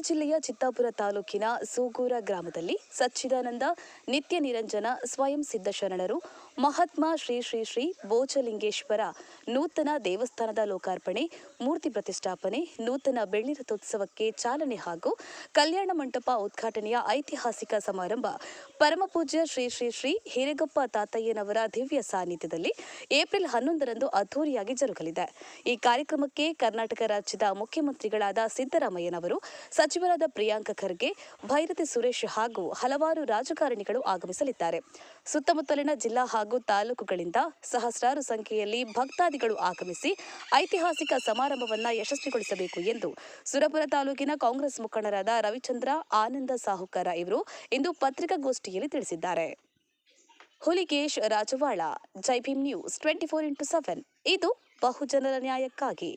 ಜಿಲ್ಲೆಯ ಚಿತ್ತಾಪುರ ತಾಲೂಕಿನ ಸೂಗೂರ ಗ್ರಾಮದಲ್ಲಿ ಸಚ್ಚಿದಾನಂದ ನಿತ್ಯ ನಿರಂಜನ ಸ್ವಯಂ ಸಿದ್ಧ ಶರಣರು ಮಹಾತ್ಮ ಶ್ರೀ ಶ್ರೀ ಶ್ರೀ ಬೋಚಲಿಂಗೇಶ್ವರ ನೂತನ ದೇವಸ್ಥಾನದ ಲೋಕಾರ್ಪಣೆ, ಮೂರ್ತಿ ಪ್ರತಿಷ್ಠಾಪನೆ, ನೂತನ ಬೆಳ್ಳಿ ರಥೋತ್ಸವಕ್ಕೆ ಚಾಲನೆ ಹಾಗೂ ಕಲ್ಯಾಣ ಮಂಟಪ ಉದ್ಘಾಟನೆಯ ಐತಿಹಾಸಿಕ ಸಮಾರಂಭ ಪರಮಪೂಜ್ಯ ಶ್ರೀ ಶ್ರೀ ಶ್ರೀ ಹಿರೇಗಪ್ಪ ತಾತಯ್ಯನವರ ದಿವ್ಯ ಸಾನ್ನಿಧ್ಯದಲ್ಲಿ ಏಪ್ರಿಲ್ 11ರಂದು ಅದ್ದೂರಿಯಾಗಿ ಜರುಗಲಿದೆ. ಈ ಕಾರ್ಯಕ್ರಮಕ್ಕೆ ಕರ್ನಾಟಕ ರಾಜ್ಯದ ಮುಖ್ಯಮಂತ್ರಿಗಳಾದ ಸಿದ್ದರಾಮಯ್ಯನವರು, ಸಚಿವರಾದ ಪ್ರಿಯಾಂಕ ಖರ್ಗೆ, ಭೈರತಿ ಸುರೇಶ್ ಹಾಗೂ ಹಲವಾರು ರಾಜಕಾರಣಿಗಳು ಆಗಮಿಸಲಿದ್ದಾರೆ. ಸುತ್ತಮುತ್ತಲಿನ ಜಿಲ್ಲಾ ಹಾಗೂ ತಾಲೂಕುಗಳಿಂದ ಸಹಸ್ರಾರು ಸಂಖ್ಯೆಯಲ್ಲಿ ಭಕ್ತಾದಿಗಳು ಆಗಮಿಸಿ ಐತಿಹಾಸಿಕ ಸಮಾರಂಭವನ್ನು ಯಶಸ್ವಿಗೊಳಿಸಬೇಕು ಎಂದು ಸುರಪುರ ತಾಲೂಕಿನ ಕಾಂಗ್ರೆಸ್ ಮುಖಂಡರಾದ ರವಿಚಂದ್ರ ಆನಂದ ಸಾಹುಕಾರ ಇವರು ಇಂದು ಪತ್ರಿಕಾಗೋಷ್ಠಿಯಲ್ಲಿ ತಿಳಿಸಿದ್ದಾರೆ. ಹುಲಿಗೇಶ್ ರಾಜವಾಳ, ಜೈ ಭೀಮ್ ನ್ಯೂಸ್ 24x7 ಇದು ಬಹುಜನರ ನ್ಯಾಯಕ್ಕಾಗಿ.